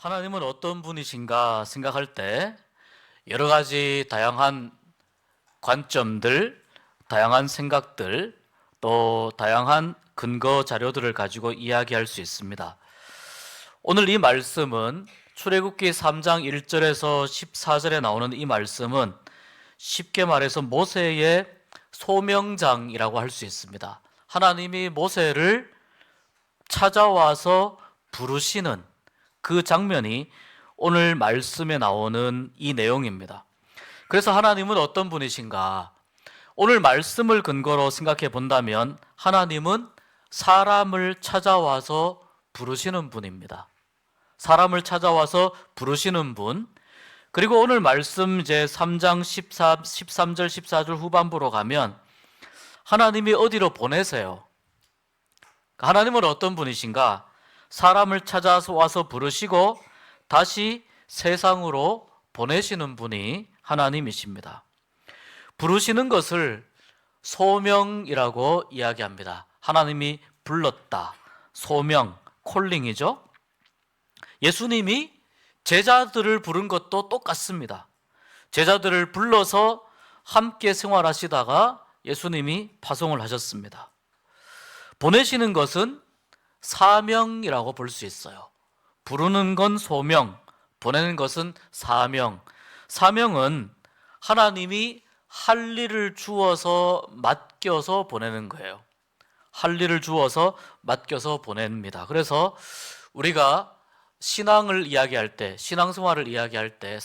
하나님은 어떤 분이신가 생각할 때 여러 가지 다양한 관점들, 다양한 생각들, 또 다양한 근거 자료들을 가지고 이야기할 수 있습니다. 오늘 이 말씀은 출애굽기 3장 1절에서 14절에 나오는 이 말씀은 쉽게 말해서 모세의 소명장이라고 할 수 있습니다. 하나님이 모세를 찾아와서 부르시는 그 장면이 오늘 말씀에 나오는 이 내용입니다. 그래서 하나님은 어떤 분이신가? 오늘 말씀을 근거로 생각해 본다면 하나님은 사람을 찾아와서 부르시는 분입니다. 사람을 찾아와서 부르시는 분. 그리고 오늘 말씀 제 3장 13절 14절 후반부로 가면 하나님이 어디로 보내세요? 하나님은 어떤 분이신가? 사람을 찾아서 와서 부르시고 다시 세상으로 보내시는 분이 하나님이십니다. 부르시는 것을 소명이라고 이야기합니다. 하나님이 불렀다. 소명, 콜링이죠. 예수님이 제자들을 부른 것도 똑같습니다. 제자들을 불러서 함께 생활하시다가 예수님이 파송을 하셨습니다. 보내시는 것은 사명이라고 볼 수 있어요. 부르는 건 소명, 보내는 것은 사명. 사명은 하나님이 할 일을 주어서 맡겨서 보내는 거예요. 할 일을 주어서 맡겨서 보냅니다. 그래서 우리가 신앙을 이야기할 때, 신앙생활을 이야기할 때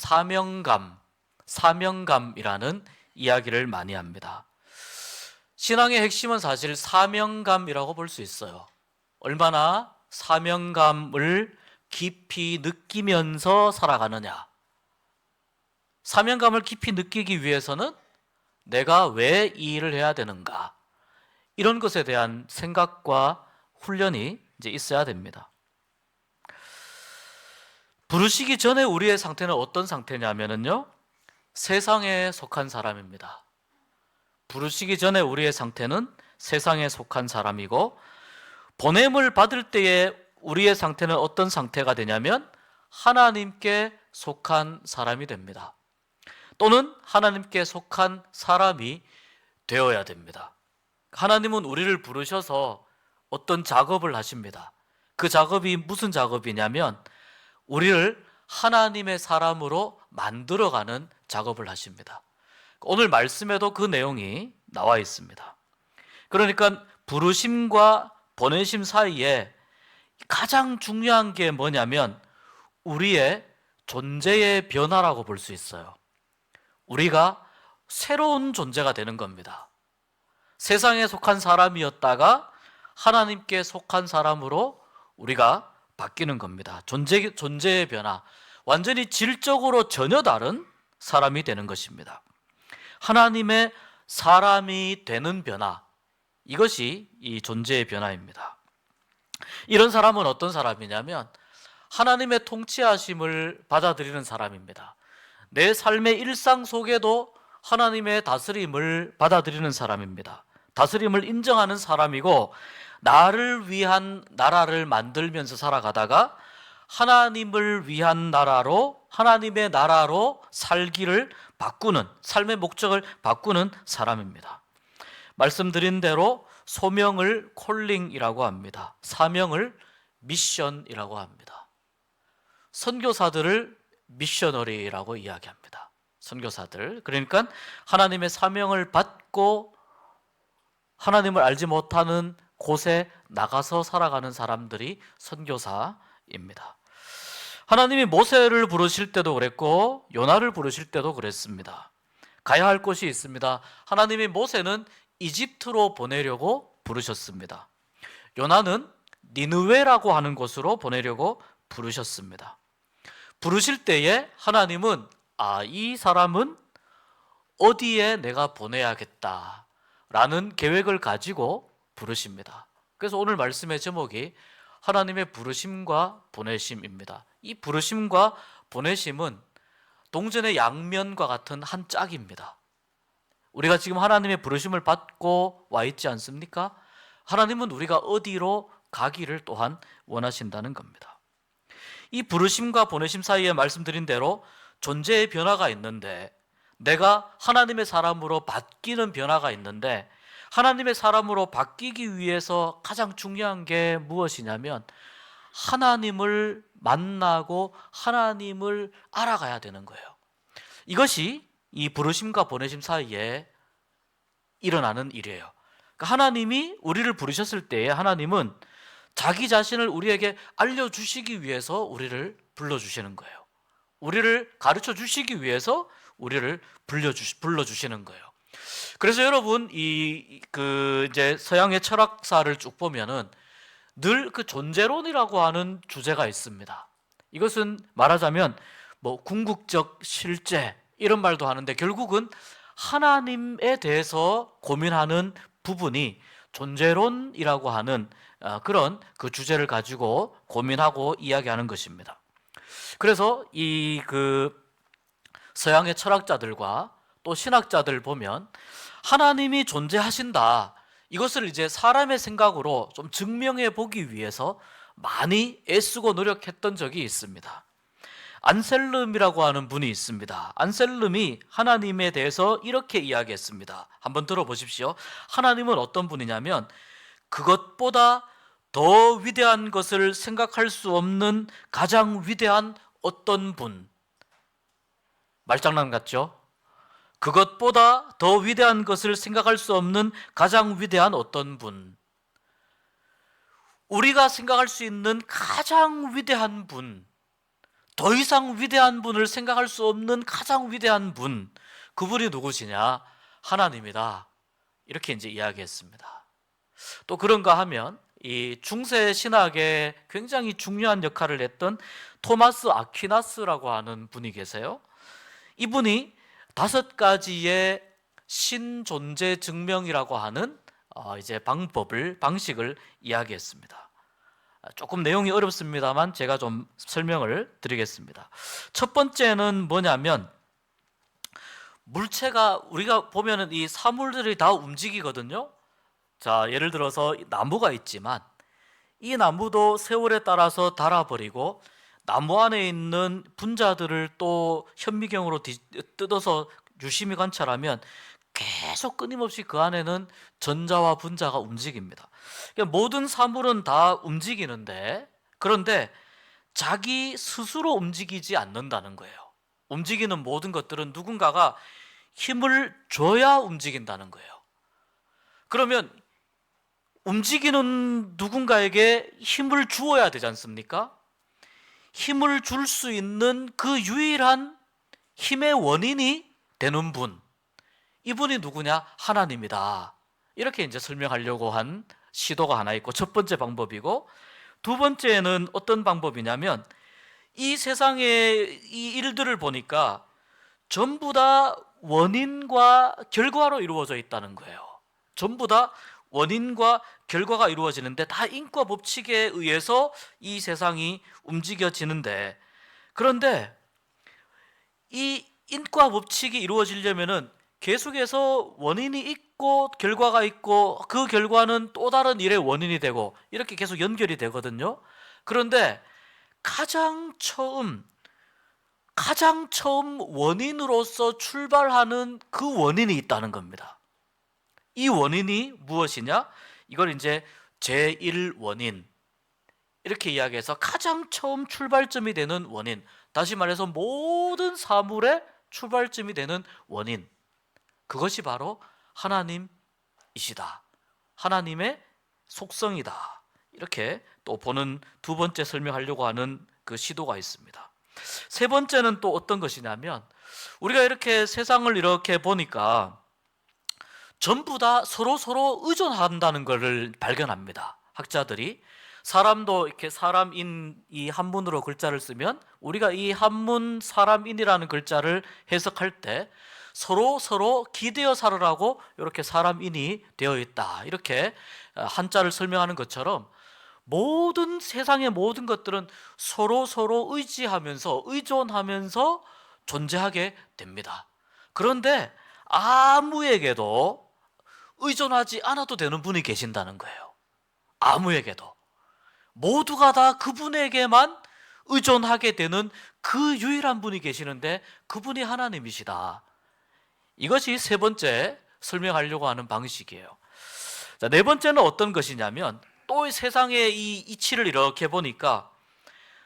사명감이라는 이야기를 많이 합니다. 신앙의 핵심은 사실 사명감이라고 볼 수 있어요. 얼마나 사명감을 깊이 느끼면서 살아가느냐. 사명감을 깊이 느끼기 위해서는 내가 왜 이 일을 해야 되는가. 이런 것에 대한 생각과 훈련이 이제 있어야 됩니다. 부르시기 전에 우리의 상태는 어떤 상태냐면요. 세상에 속한 사람입니다. 부르시기 전에 우리의 상태는 세상에 속한 사람이고, 보냄을 받을 때에 우리의 상태는 어떤 상태가 되냐면 하나님께 속한 사람이 됩니다. 또는 하나님께 속한 사람이 되어야 됩니다. 하나님은 우리를 부르셔서 어떤 작업을 하십니다. 그 작업이 무슨 작업이냐면 우리를 하나님의 사람으로 만들어가는 작업을 하십니다. 오늘 말씀에도 그 내용이 나와 있습니다. 그러니까 부르심과 보내심 사이에 가장 중요한 게 뭐냐면 우리의 존재의 변화라고 볼 수 있어요. 우리가 새로운 존재가 되는 겁니다. 세상에 속한 사람이었다가 하나님께 속한 사람으로 우리가 바뀌는 겁니다. 존재의 변화, 완전히 질적으로 전혀 다른 사람이 되는 것입니다. 하나님의 사람이 되는 변화, 이것이 이 존재의 변화입니다. 이런 사람은 어떤 사람이냐면 하나님의 통치하심을 받아들이는 사람입니다. 내 삶의 일상 속에도 하나님의 다스림을 받아들이는 사람입니다. 다스림을 인정하는 사람이고, 나를 위한 나라를 만들면서 살아가다가 하나님을 위한 나라로, 하나님의 나라로 살기를 바꾸는, 삶의 목적을 바꾸는 사람입니다. 말씀드린 대로 소명을 콜링이라고 합니다. 사명을 미션이라고 합니다. 선교사들을 미셔너리라고 이야기합니다. 선교사들. 그러니까 하나님의 사명을 받고 하나님을 알지 못하는 곳에 나가서 살아가는 사람들이 선교사입니다. 하나님이 모세를 부르실 때도 그랬고 요나를 부르실 때도 그랬습니다. 가야 할 곳이 있습니다. 하나님이 모세는 이집트로 보내려고 부르셨습니다. 요나는 니느웨라고 하는 곳으로 보내려고 부르셨습니다. 부르실 때에 하나님은 이 사람은 어디에 내가 보내야겠다라는 계획을 가지고 부르십니다. 그래서 오늘 말씀의 제목이 하나님의 부르심과 보내심입니다. 이 부르심과 보내심은 동전의 양면과 같은 한 짝입니다. 우리가 지금 하나님의 부르심을 받고 와 있지 않습니까? 하나님은 우리가 어디로 가기를 또한 원하신다는 겁니다. 이 부르심과 보내심 사이에 말씀드린 대로 존재의 변화가 있는데, 내가 하나님의 사람으로 바뀌는 변화가 있는데, 하나님의 사람으로 바뀌기 위해서 가장 중요한 게 무엇이냐면 하나님을 만나고 하나님을 알아가야 되는 거예요. 이것이 이 부르심과 보내심 사이에 일어나는 일이에요. 그러니까 하나님이 우리를 부르셨을 때에 하나님은 자기 자신을 우리에게 알려주시기 위해서 우리를 불러주시는 거예요. 우리를 가르쳐 주시기 위해서 우리를 불러주시는 거예요. 그래서 여러분, 이제 서양의 철학사를 쭉 보면은 늘 그 존재론이라고 하는 주제가 있습니다. 이것은 말하자면 뭐 궁극적 실제 이런 말도 하는데, 결국은 하나님에 대해서 고민하는 부분이 존재론이라고 하는 그런 그 주제를 가지고 고민하고 이야기하는 것입니다. 그래서 이 서양의 철학자들과 또 신학자들 보면 하나님이 존재하신다, 이것을 이제 사람의 생각으로 좀 증명해 보기 위해서 많이 애쓰고 노력했던 적이 있습니다. 안셀름이라고 하는 분이 있습니다. 안셀름이 하나님에 대해서 이렇게 이야기했습니다. 한번 들어보십시오. 하나님은 어떤 분이냐면 그것보다 더 위대한 것을 생각할 수 없는 가장 위대한 어떤 분. 말장난 같죠? 그것보다 더 위대한 것을 생각할 수 없는 가장 위대한 어떤 분. 우리가 생각할 수 있는 가장 위대한 분, 더 이상 위대한 분을 생각할 수 없는 가장 위대한 분, 그분이 누구시냐? 하나님이다. 이렇게 이제 이야기했습니다. 또 그런가 하면 이 중세 신학에 굉장히 중요한 역할을 했던 토마스 아퀴나스라고 하는 분이 계세요. 이분이 5가지의 신존재 증명이라고 하는 이제 방식을 이야기했습니다. 조금 내용이 어렵습니다만 제가 좀 설명을 드리겠습니다. 첫 번째는 뭐냐면, 물체가, 우리가 보면은 이 사물들이 다 움직이거든요. 자, 예를 들어서 나무가 있지만 이 나무도 세월에 따라서 닳아버리고 나무 안에 있는 분자들을 또 현미경으로 뜯어서 유심히 관찰하면 계속 끊임없이 그 안에는 전자와 분자가 움직입니다. 그러니까 모든 사물은 다 움직이는데, 그런데 자기 스스로 움직이지 않는다는 거예요. 움직이는 모든 것들은 누군가가 힘을 줘야 움직인다는 거예요. 그러면 움직이는 누군가에게 힘을 주어야 되지 않습니까? 힘을 줄 수 있는 그 유일한 힘의 원인이 되는 분, 이분이 누구냐? 하나님이다. 이렇게 이제 설명하려고 한 시도가 하나 있고, 첫 번째 방법이고, 두 번째는 어떤 방법이냐면, 이 세상의 이 일들을 보니까 전부 다 원인과 결과로 이루어져 있다는 거예요. 전부 다 원인과 결과가 이루어지는데 다 인과 법칙에 의해서 이 세상이 움직여지는데, 그런데 이 인과 법칙이 이루어지려면은 계속해서 원인이 있고 결과가 있고, 그 결과는 또 다른 일의 원인이 되고 이렇게 계속 연결이 되거든요. 그런데 가장 처음 원인으로서 출발하는 그 원인이 있다는 겁니다. 이 원인이 무엇이냐? 이걸 이제 제1원인 이렇게 이야기해서 가장 처음 출발점이 되는 원인, 다시 말해서 모든 사물의 출발점이 되는 원인, 그것이 바로 하나님이시다. 하나님의 속성이다. 이렇게 또 보는 두 번째 설명하려고 하는 그 시도가 있습니다. 세 번째는 또 어떤 것이냐면, 우리가 이렇게 세상을 이렇게 보니까 전부 다 서로 의존한다는 것을 발견합니다. 학자들이 사람도 이렇게 사람인 이 한문으로 글자를 쓰면 우리가 이 한문 사람인이라는 글자를 해석할 때 서로 기대어 살으라고 이렇게 사람인이 되어 있다, 이렇게 한자를 설명하는 것처럼 모든 세상의 모든 것들은 서로 의지하면서 의존하면서 존재하게 됩니다. 그런데 아무에게도 의존하지 않아도 되는 분이 계신다는 거예요. 아무에게도. 모두가 다 그분에게만 의존하게 되는 그 유일한 분이 계시는데 그분이 하나님이시다. 이것이 세 번째 설명하려고 하는 방식이에요. 자, 네 번째는 어떤 것이냐면 또 세상의 이 이치를 이렇게 보니까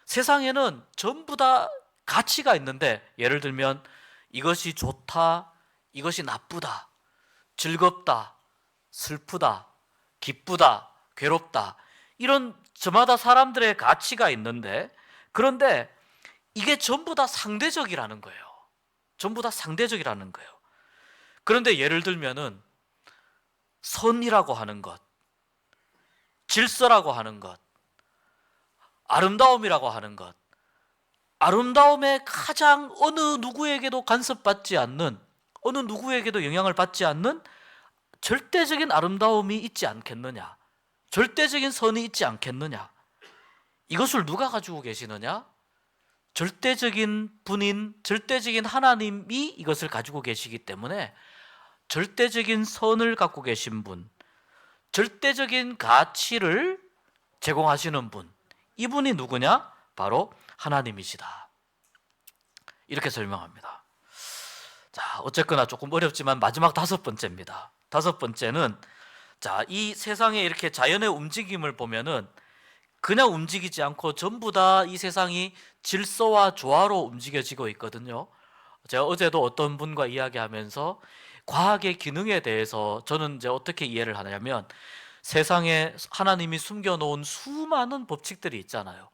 세상에는 전부 다 가치가 있는데, 예를 들면 이것이 좋다, 이것이 나쁘다, 즐겁다, 슬프다, 기쁘다, 괴롭다, 이런 저마다 사람들의 가치가 있는데, 그런데 이게 전부 다 상대적이라는 거예요. 전부 다 상대적이라는 거예요. 그런데 예를 들면은 선이라고 하는 것, 질서라고 하는 것, 아름다움이라고 하는 것, 아름다움에 가장 어느 누구에게도 간섭받지 않는, 어느 누구에게도 영향을 받지 않는 절대적인 아름다움이 있지 않겠느냐, 절대적인 선이 있지 않겠느냐. 이것을 누가 가지고 계시느냐? 절대적인 분인, 절대적인 하나님이 이것을 가지고 계시기 때문에 절대적인 선을 갖고 계신 분, 절대적인 가치를 제공하시는 분, 이분이 누구냐? 바로 하나님이시다. 이렇게 설명합니다. 자, 어쨌거나 조금 어렵지만 마지막 다섯 번째입니다. 다섯 번째는, 자, 이 세상에 이렇게 자연의 움직임을 보면은 그냥 움직이지 않고 전부 다 이 세상이 질서와 조화로 움직여지고 있거든요. 제가 어제도 어떤 분과 이야기하면서 과학의 기능에 대해서 저는 이제 어떻게 이해를 하냐면, 세상에 하나님이 숨겨놓은 수많은 법칙들이 있잖아요.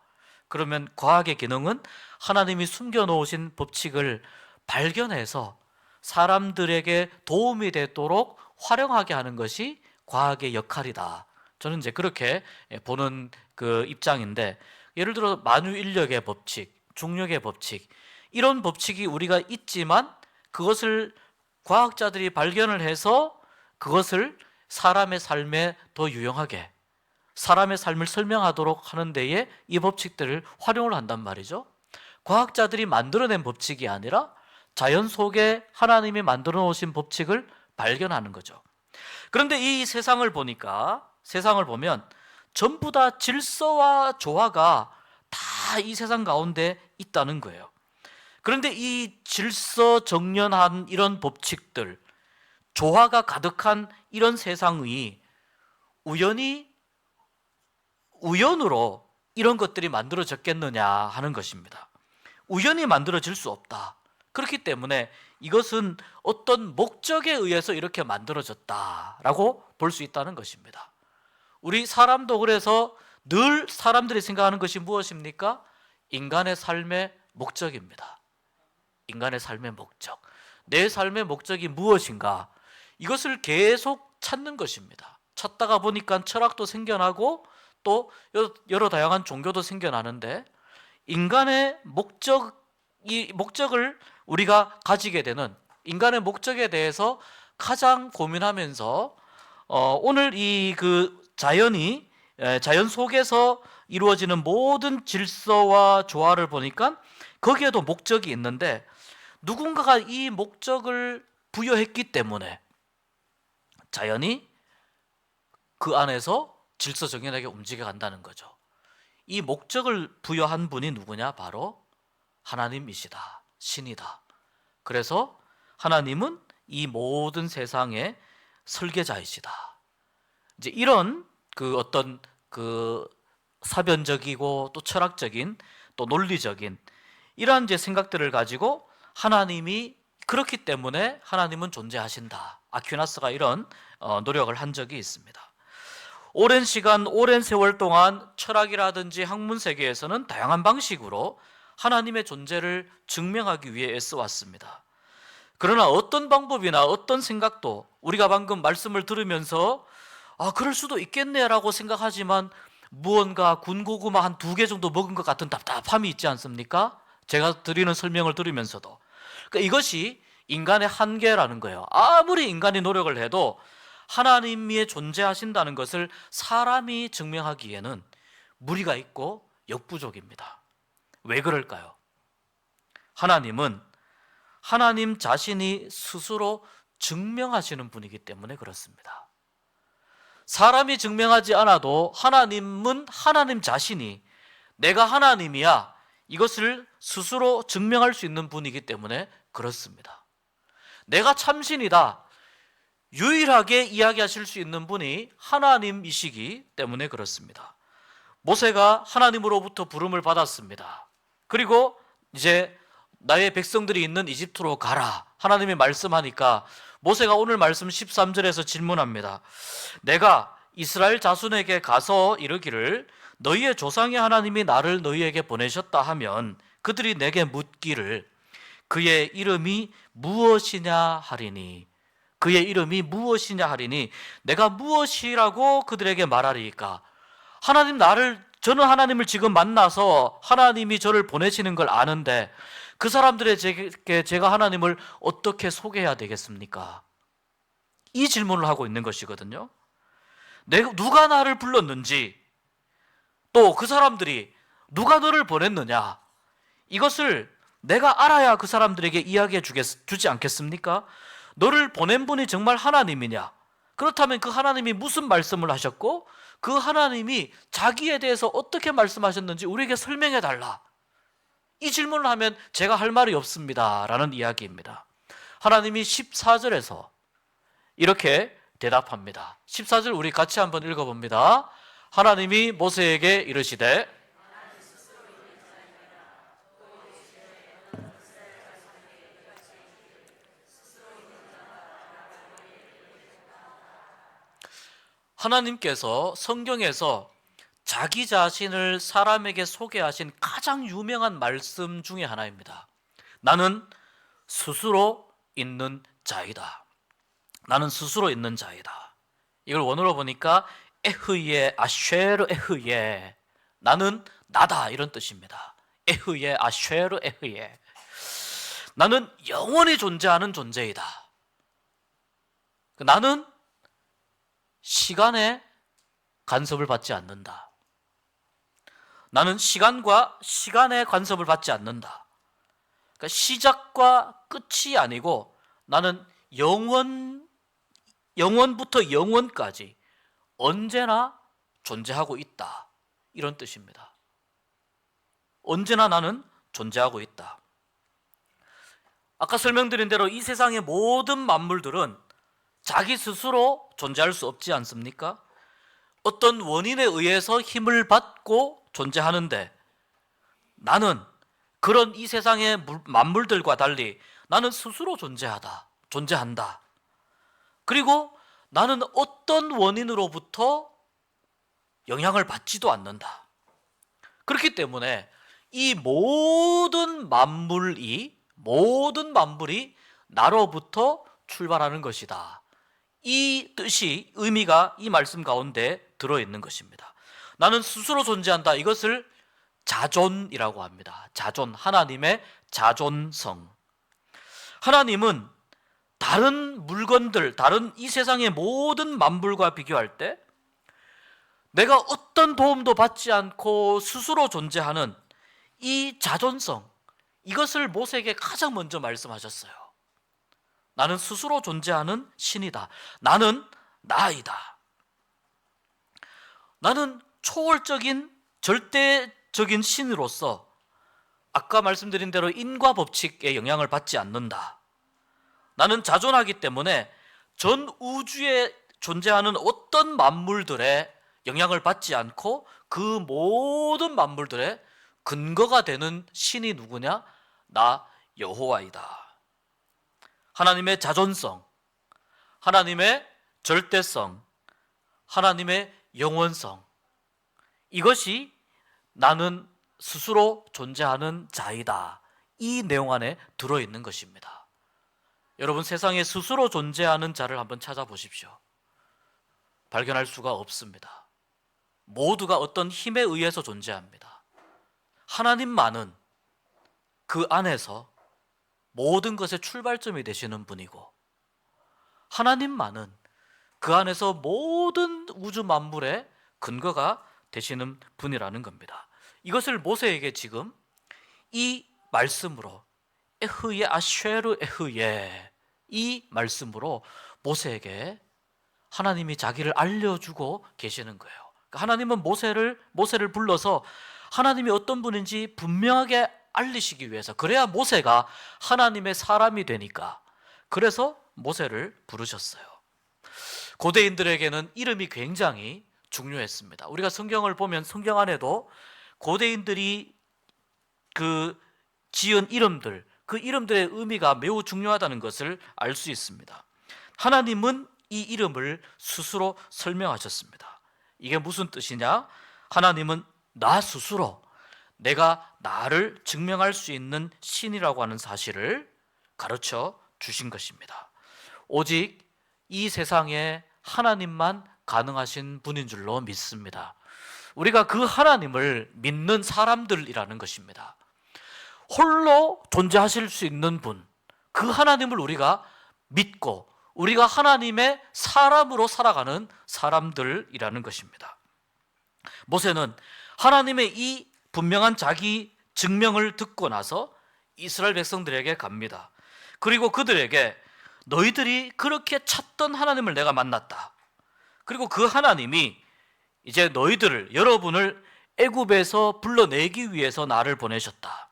그러면 과학의 기능은 하나님이 숨겨놓으신 법칙을 발견해서 사람들에게 도움이 되도록 활용하게 하는 것이 과학의 역할이다. 저는 이제 그렇게 보는 그 입장인데, 예를 들어 만유인력의 법칙, 중력의 법칙, 이런 법칙이 우리가 있지만 그것을 과학자들이 발견을 해서 그것을 사람의 삶에 더 유용하게, 사람의 삶을 설명하도록 하는 데에 이 법칙들을 활용을 한단 말이죠. 과학자들이 만들어낸 법칙이 아니라 자연 속에 하나님이 만들어 놓으신 법칙을 발견하는 거죠. 그런데 이 세상을 보니까, 세상을 보면 전부 다 질서와 조화가 다 이 세상 가운데 있다는 거예요. 그런데 이 질서정연한 이런 법칙들, 조화가 가득한 이런 세상이 우연으로 이런 것들이 만들어졌겠느냐 하는 것입니다. 우연히 만들어질 수 없다. 그렇기 때문에 이것은 어떤 목적에 의해서 이렇게 만들어졌다라고 볼 수 있다는 것입니다. 우리 사람도 그래서 늘 사람들이 생각하는 것이 무엇입니까? 인간의 삶의 목적입니다. 인간의 삶의 목적, 내 삶의 목적이 무엇인가, 이것을 계속 찾는 것입니다. 찾다가 보니까 철학도 생겨나고 또 여러 다양한 종교도 생겨나는데, 인간의 목적을 우리가 가지게 되는, 인간의 목적에 대해서 가장 고민하면서 오늘 이 자연 속에서 이루어지는 모든 질서와 조화를 보니까 거기에도 목적이 있는데, 누군가가 이 목적을 부여했기 때문에 자연이 그 안에서 질서정연하게 움직여간다는 거죠. 이 목적을 부여한 분이 누구냐? 바로 하나님이시다, 신이다. 그래서 하나님은 이 모든 세상의 설계자이시다. 이제 이런 어떤 사변적이고 또 철학적인 또 논리적인 이러한 이제 생각들을 가지고 하나님이 그렇기 때문에 하나님은 존재하신다. 아퀴나스가 이런 노력을 한 적이 있습니다. 오랜 시간, 오랜 세월 동안 철학이라든지 학문 세계에서는 다양한 방식으로 하나님의 존재를 증명하기 위해 애써왔습니다. 그러나 어떤 방법이나 어떤 생각도 우리가 방금 말씀을 들으면서 그럴 수도 있겠네라고 생각하지만 무언가 군고구마 한 2개 정도 먹은 것 같은 답답함이 있지 않습니까? 제가 드리는 설명을 들으면서도. 그러니까 이것이 인간의 한계라는 거예요. 아무리 인간이 노력을 해도 하나님이 존재하신다는 것을 사람이 증명하기에는 무리가 있고 역부족입니다. 왜 그럴까요? 하나님은 하나님 자신이 스스로 증명하시는 분이기 때문에 그렇습니다. 사람이 증명하지 않아도 하나님은 하나님 자신이 내가 하나님이야, 이것을 스스로 증명할 수 있는 분이기 때문에 그렇습니다. 내가 참신이다 유일하게 이야기하실 수 있는 분이 하나님이시기 때문에 그렇습니다. 모세가 하나님으로부터 부름을 받았습니다. 그리고 이제 나의 백성들이 있는 이집트로 가라 하나님이 말씀하니까 모세가 오늘 말씀 13절에서 질문합니다. 내가 이스라엘 자손에게 가서 이르기를 너희의 조상의 하나님이 나를 너희에게 보내셨다 하면 그들이 내게 묻기를 그의 이름이 무엇이냐 하리니 그의 이름이 무엇이냐 하리니 내가 무엇이라고 그들에게 말하리이까. 저는 하나님을 지금 만나서 하나님이 저를 보내시는 걸 아는데 그 사람들에게 제가 하나님을 어떻게 소개해야 되겠습니까? 이 질문을 하고 있는 것이거든요. 누가 나를 불렀는지 또 그 사람들이 누가 너를 보냈느냐 이것을 내가 알아야 그 사람들에게 이야기해 주지 않겠습니까? 너를 보낸 분이 정말 하나님이냐? 그렇다면 그 하나님이 무슨 말씀을 하셨고 그 하나님이 자기에 대해서 어떻게 말씀하셨는지 우리에게 설명해 달라. 이 질문을 하면 제가 할 말이 없습니다 라는 이야기입니다. 하나님이 14절에서 이렇게 대답합니다. 14절 우리 같이 한번 읽어봅니다. 하나님이 모세에게 이르시되 하나님께서 성경에서 자기 자신을 사람에게 소개하신 가장 유명한 말씀 중에 하나입니다. 나는 스스로 있는 자이다. 나는 스스로 있는 자이다. 이걸 원어로 보니까 에흐예 아쉐르 에흐예 나는 나다 이런 뜻입니다. 에흐예 아쉐르 에흐예 나는 영원히 존재하는 존재이다. 나는 시간에 간섭을 받지 않는다. 나는 시간과 시간에 간섭을 받지 않는다. 그러니까 시작과 끝이 아니고 나는 영원부터 영원까지 언제나 존재하고 있다. 이런 뜻입니다. 언제나 나는 존재하고 있다. 아까 설명드린 대로 이 세상의 모든 만물들은 자기 스스로 존재할 수 없지 않습니까? 어떤 원인에 의해서 힘을 받고 존재하는데 나는 그런 이 세상의 만물들과 달리 나는 스스로 존재한다. 그리고 나는 어떤 원인으로부터 영향을 받지도 않는다. 그렇기 때문에 이 모든 만물이 나로부터 출발하는 것이다. 이 뜻이 의미가 이 말씀 가운데 들어있는 것입니다. 나는 스스로 존재한다. 이것을 자존이라고 합니다. 자존, 하나님의 자존성. 하나님은 다른 물건들, 다른 이 세상의 모든 만물과 비교할 때 내가 어떤 도움도 받지 않고 스스로 존재하는 이 자존성, 이것을 모세에게 가장 먼저 말씀하셨어요. 나는 스스로 존재하는 신이다. 나는 나이다. 나는 초월적인 절대적인 신으로서 아까 말씀드린 대로 인과 법칙에 영향을 받지 않는다. 나는 자존하기 때문에 전 우주에 존재하는 어떤 만물들의 영향을 받지 않고 그 모든 만물들의 근거가 되는 신이 누구냐? 나 여호와이다. 하나님의 자존성, 하나님의 절대성, 하나님의 영원성, 이것이 나는 스스로 존재하는 자이다. 이 내용 안에 들어있는 것입니다. 여러분, 세상에 스스로 존재하는 자를 한번 찾아보십시오. 발견할 수가 없습니다. 모두가 어떤 힘에 의해서 존재합니다. 하나님만은 그 안에서 모든 것의 출발점이 되시는 분이고 하나님만은 그 안에서 모든 우주 만물의 근거가 되시는 분이라는 겁니다. 이것을 모세에게 지금 이 말씀으로 에흐예 아쉐르 에흐예 이 말씀으로 모세에게 하나님이 자기를 알려주고 계시는 거예요. 하나님은 모세를 불러서 하나님이 어떤 분인지 분명하게 알리시기 위해서, 그래야 모세가 하나님의 사람이 되니까, 그래서 모세를 부르셨어요. 고대인들에게는 이름이 굉장히 중요했습니다. 우리가 성경을 보면 성경 안에도 고대인들이 지은 이름들, 그 이름들의 의미가 매우 중요하다는 것을 알 수 있습니다. 하나님은 이 이름을 스스로 설명하셨습니다. 이게 무슨 뜻이냐? 하나님은 나 스스로, 내가 나를 증명할 수 있는 신이라고 하는 사실을 가르쳐 주신 것입니다. 오직 이 세상에 하나님만 가능하신 분인 줄로 믿습니다. 우리가 그 하나님을 믿는 사람들이라는 것입니다. 홀로 존재하실 수 있는 분, 그 하나님을 우리가 믿고 우리가 하나님의 사람으로 살아가는 사람들이라는 것입니다. 모세는 하나님의 이 분명한 자기 증명을 듣고 나서 이스라엘 백성들에게 갑니다. 그리고 그들에게 너희들이 그렇게 찾던 하나님을 내가 만났다. 그리고 그 하나님이 이제 여러분을 애굽에서 불러내기 위해서 나를 보내셨다.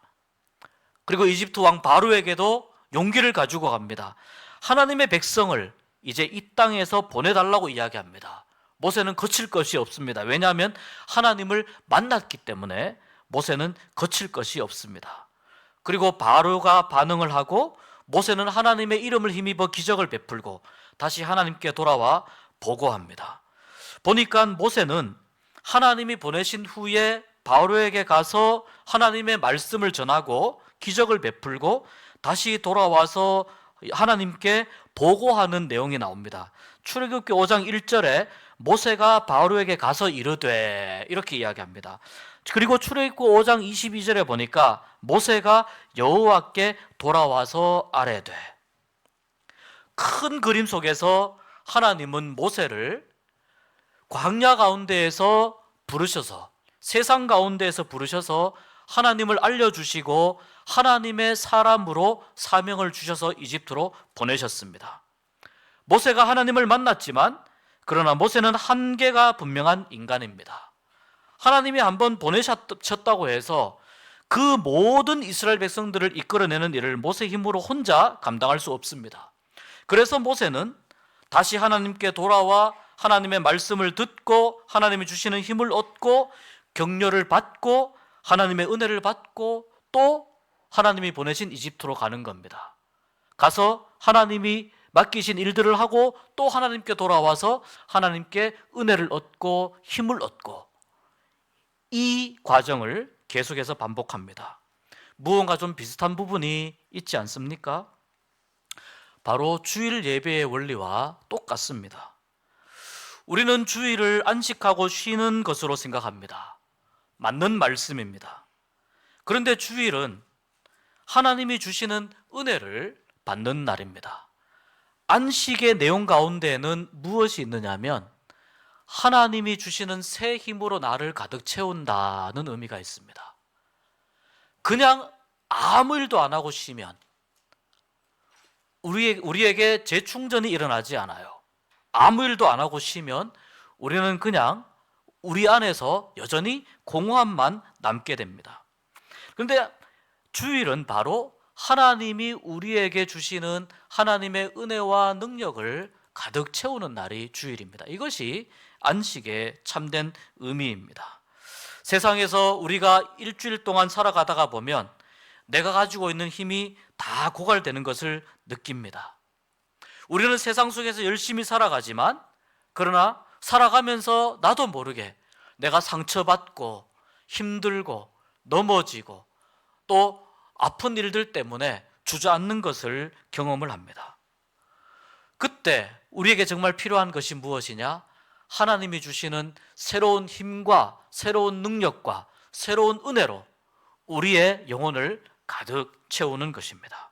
그리고 이집트 왕 바로에게도 용기를 가지고 갑니다. 하나님의 백성을 이제 이 땅에서 보내달라고 이야기합니다. 모세는 거칠 것이 없습니다. 왜냐하면 하나님을 만났기 때문에 모세는 거칠 것이 없습니다. 그리고 바로가 반응을 하고 모세는 하나님의 이름을 힘입어 기적을 베풀고 다시 하나님께 돌아와 보고합니다. 보니까 모세는 하나님이 보내신 후에 바로에게 가서 하나님의 말씀을 전하고 기적을 베풀고 다시 돌아와서 하나님께 보고하는 내용이 나옵니다. 출애굽기 5장 1절에 모세가 바로에게 가서 이르되 이렇게 이야기합니다. 그리고 출애굽기 5장 22절에 보니까 모세가 여호와께 돌아와서 아뢰되, 큰 그림 속에서 하나님은 모세를 광야 가운데에서 부르셔서, 세상 가운데에서 부르셔서 하나님을 알려주시고 하나님의 사람으로 사명을 주셔서 이집트로 보내셨습니다. 모세가 하나님을 만났지만 그러나 모세는 한계가 분명한 인간입니다. 하나님이 한번 보내셨다고 해서 그 모든 이스라엘 백성들을 이끌어내는 일을 모세 힘으로 혼자 감당할 수 없습니다. 그래서 모세는 다시 하나님께 돌아와 하나님의 말씀을 듣고 하나님이 주시는 힘을 얻고 격려를 받고 하나님의 은혜를 받고 또 하나님이 보내신 이집트로 가는 겁니다. 가서 하나님이 맡기신 일들을 하고 또 하나님께 돌아와서 하나님께 은혜를 얻고 힘을 얻고, 이 과정을 계속해서 반복합니다. 무언가 좀 비슷한 부분이 있지 않습니까? 바로 주일 예배의 원리와 똑같습니다. 우리는 주일을 안식하고 쉬는 것으로 생각합니다. 맞는 말씀입니다. 그런데 주일은 하나님이 주시는 은혜를 받는 날입니다. 안식의 내용 가운데에는 무엇이 있느냐면 하나님이 주시는 새 힘으로 나를 가득 채운다는 의미가 있습니다. 그냥 아무 일도 안 하고 쉬면 우리에게 재충전이 일어나지 않아요. 아무 일도 안 하고 쉬면 우리는 그냥 우리 안에서 여전히 공허함만 남게 됩니다. 그런데 주일은 바로 하나님이 우리에게 주시는 하나님의 은혜와 능력을 가득 채우는 날이 주일입니다. 이것이 안식의 참된 의미입니다. 세상에서 우리가 일주일 동안 살아가다가 보면 내가 가지고 있는 힘이 다 고갈되는 것을 느낍니다. 우리는 세상 속에서 열심히 살아가지만 그러나 살아가면서 나도 모르게 내가 상처받고 힘들고 넘어지고 또 아픈 일들 때문에 주저앉는 것을 경험을 합니다. 그때 우리에게 정말 필요한 것이 무엇이냐? 하나님이 주시는 새로운 힘과 새로운 능력과 새로운 은혜로 우리의 영혼을 가득 채우는 것입니다.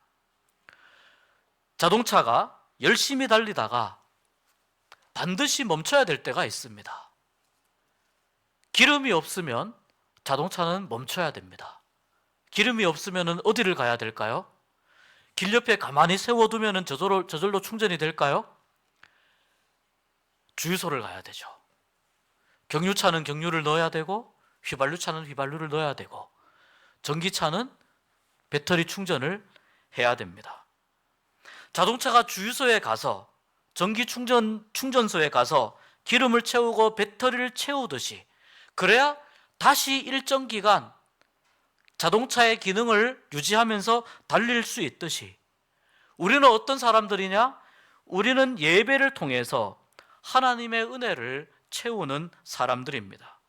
자동차가 열심히 달리다가 반드시 멈춰야 될 때가 있습니다. 기름이 없으면 자동차는 멈춰야 됩니다. 기름이 없으면 어디를 가야 될까요? 길 옆에 가만히 세워두면 저절로 충전이 될까요? 주유소를 가야 되죠. 경유차는 경유를 넣어야 되고 휘발유차는 휘발유를 넣어야 되고 전기차는 배터리 충전을 해야 됩니다. 자동차가 주유소에 가서 전기 충전소에 가서 기름을 채우고 배터리를 채우듯이, 그래야 다시 일정 기간 자동차의 기능을 유지하면서 달릴 수 있듯이, 우리는 어떤 사람들이냐? 우리는 예배를 통해서 하나님의 은혜를 채우는 사람들입니다.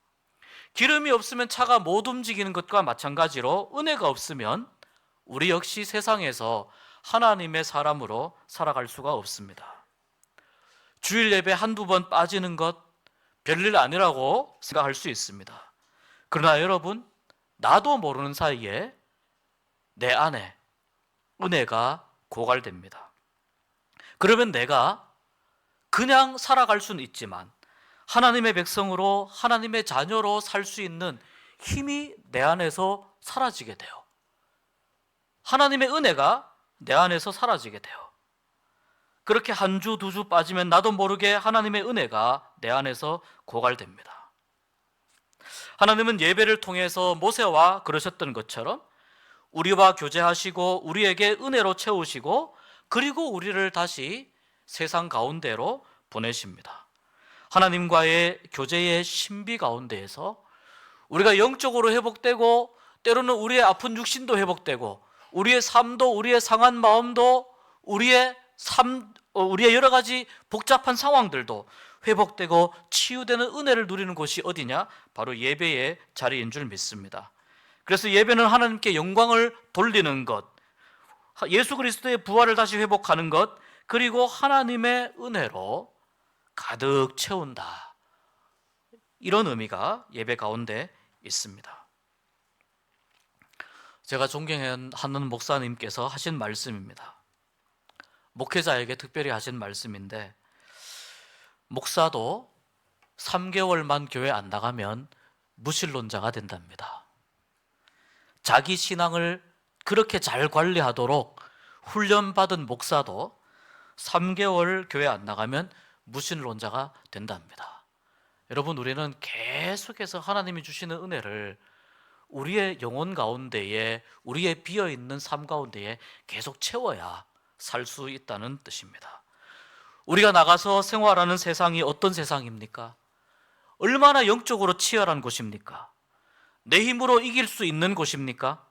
기름이 없으면 차가 못 움직이는 것과 마찬가지로 은혜가 없으면 우리 역시 세상에서 하나님의 사람으로 살아갈 수가 없습니다. 주일 예배 한두 번 빠지는 것 별일 아니라고 생각할 수 있습니다. 그러나 여러분, 나도 모르는 사이에 내 안에 은혜가 고갈됩니다. 그러면 내가 그냥 살아갈 수는 있지만 하나님의 백성으로, 하나님의 자녀로 살 수 있는 힘이 내 안에서 사라지게 돼요. 하나님의 은혜가 내 안에서 사라지게 돼요. 그렇게 한 주, 두 주 빠지면 나도 모르게 하나님의 은혜가 내 안에서 고갈됩니다. 하나님은 예배를 통해서 모세와 그러셨던 것처럼 우리와 교제하시고 우리에게 은혜로 채우시고, 그리고 우리를 다시 세상 가운데로 보내십니다. 하나님과의 교제의 신비 가운데에서 우리가 영적으로 회복되고, 때로는 우리의 아픈 육신도 회복되고, 우리의 삶도, 우리의 상한 마음도, 우리의 여러 가지 복잡한 상황들도 회복되고 치유되는 은혜를 누리는 곳이 어디냐? 바로 예배의 자리인 줄 믿습니다. 그래서 예배는 하나님께 영광을 돌리는 것, 예수 그리스도의 부활을 다시 회복하는 것, 그리고 하나님의 은혜로 가득 채운다, 이런 의미가 예배 가운데 있습니다. 제가 존경하는 목사님께서 하신 말씀입니다. 목회자에게 특별히 하신 말씀인데, 목사도 3개월만 교회 안 나가면 무신론자가 된답니다. 자기 신앙을 그렇게 잘 관리하도록 훈련받은 목사도 3개월 교회 안 나가면 무신론자가 된답니다. 여러분, 우리는 계속해서 하나님이 주시는 은혜를 우리의 영혼 가운데에, 우리의 비어있는 삶 가운데에 계속 채워야 살 수 있다는 뜻입니다. 우리가 나가서 생활하는 세상이 어떤 세상입니까? 얼마나 영적으로 치열한 곳입니까? 내 힘으로 이길 수 있는 곳입니까?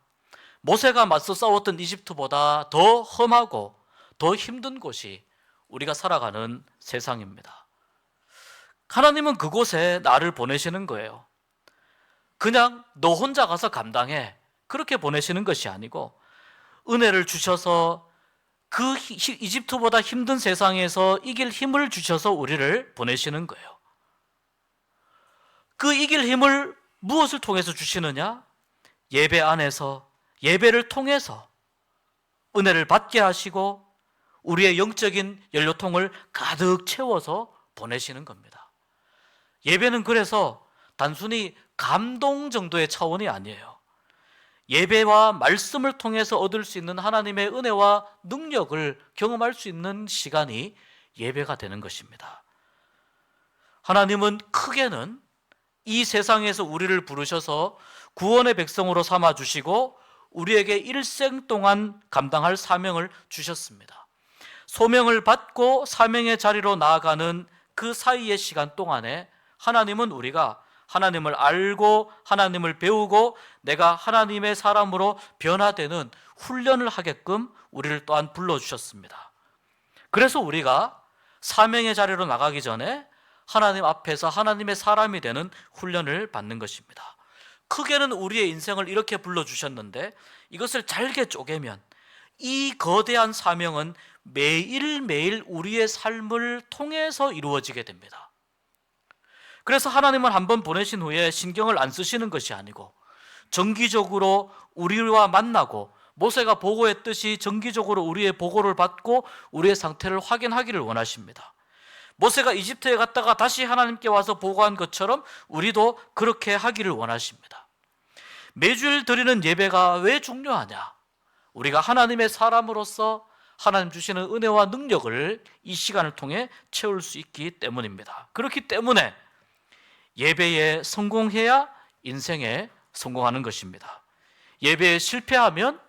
모세가 맞서 싸웠던 이집트보다 더 험하고 더 힘든 곳이 우리가 살아가는 세상입니다. 하나님은 그곳에 나를 보내시는 거예요. 그냥 너 혼자 가서 감당해, 그렇게 보내시는 것이 아니고, 은혜를 주셔서 그 이집트보다 힘든 세상에서 이길 힘을 주셔서 우리를 보내시는 거예요. 그 이길 힘을 무엇을 통해서 주시느냐? 예배 안에서, 예배를 통해서 은혜를 받게 하시고 우리의 영적인 연료통을 가득 채워서 보내시는 겁니다. 예배는 그래서 단순히 감동 정도의 차원이 아니에요. 예배와 말씀을 통해서 얻을 수 있는 하나님의 은혜와 능력을 경험할 수 있는 시간이 예배가 되는 것입니다. 하나님은 크게는 이 세상에서 우리를 부르셔서 구원의 백성으로 삼아주시고 우리에게 일생 동안 감당할 사명을 주셨습니다. 소명을 받고 사명의 자리로 나아가는 그 사이의 시간 동안에 하나님은 우리가 하나님을 알고 하나님을 배우고 내가 하나님의 사람으로 변화되는 훈련을 하게끔 우리를 또한 불러주셨습니다. 그래서 우리가 사명의 자리로 나가기 전에 하나님 앞에서 하나님의 사람이 되는 훈련을 받는 것입니다. 크게는 우리의 인생을 이렇게 불러주셨는데, 이것을 잘게 쪼개면 이 거대한 사명은 매일매일 우리의 삶을 통해서 이루어지게 됩니다. 그래서 하나님은 한번 보내신 후에 신경을 안 쓰시는 것이 아니고 정기적으로 우리와 만나고, 모세가 보고했듯이 정기적으로 우리의 보고를 받고 우리의 상태를 확인하기를 원하십니다. 모세가 이집트에 갔다가 다시 하나님께 와서 보고한 것처럼 우리도 그렇게 하기를 원하십니다. 매주일 드리는 예배가 왜 중요하냐? 우리가 하나님의 사람으로서 하나님 주시는 은혜와 능력을 이 시간을 통해 채울 수 있기 때문입니다. 그렇기 때문에 예배에 성공해야 인생에 성공하는 것입니다. 예배에 실패하면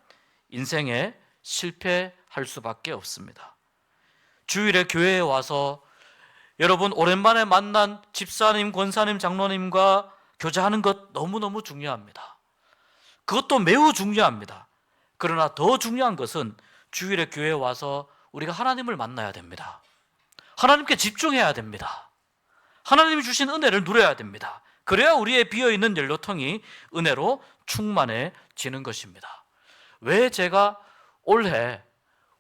인생에 실패할 수밖에 없습니다. 주일에 교회에 와서 여러분 오랜만에 만난 집사님, 권사님, 장로님과 교제하는 것 너무너무 중요합니다. 그것도 매우 중요합니다. 그러나 더 중요한 것은 주일에 교회에 와서 우리가 하나님을 만나야 됩니다. 하나님께 집중해야 됩니다. 하나님이 주신 은혜를 누려야 됩니다. 그래야 우리의 비어있는 연료통이 은혜로 충만해지는 것입니다. 왜 제가 올해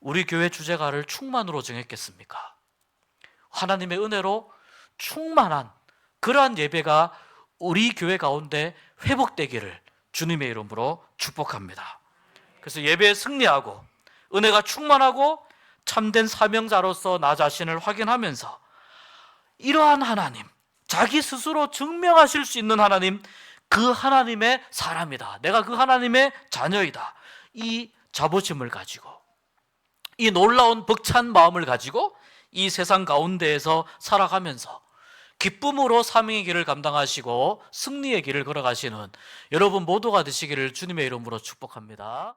우리 교회 주제가를 충만으로 정했겠습니까? 하나님의 은혜로 충만한 그러한 예배가 우리 교회 가운데 회복되기를 주님의 이름으로 축복합니다. 그래서 예배에 승리하고 은혜가 충만하고 참된 사명자로서 나 자신을 확인하면서 이러한 하나님, 자기 스스로 증명하실 수 있는 하나님, 그 하나님의 사람이다, 내가 그 하나님의 자녀이다, 이 자부심을 가지고 이 놀라운 벅찬 마음을 가지고 이 세상 가운데에서 살아가면서 기쁨으로 사명의 길을 감당하시고 승리의 길을 걸어가시는 여러분 모두가 되시기를 주님의 이름으로 축복합니다.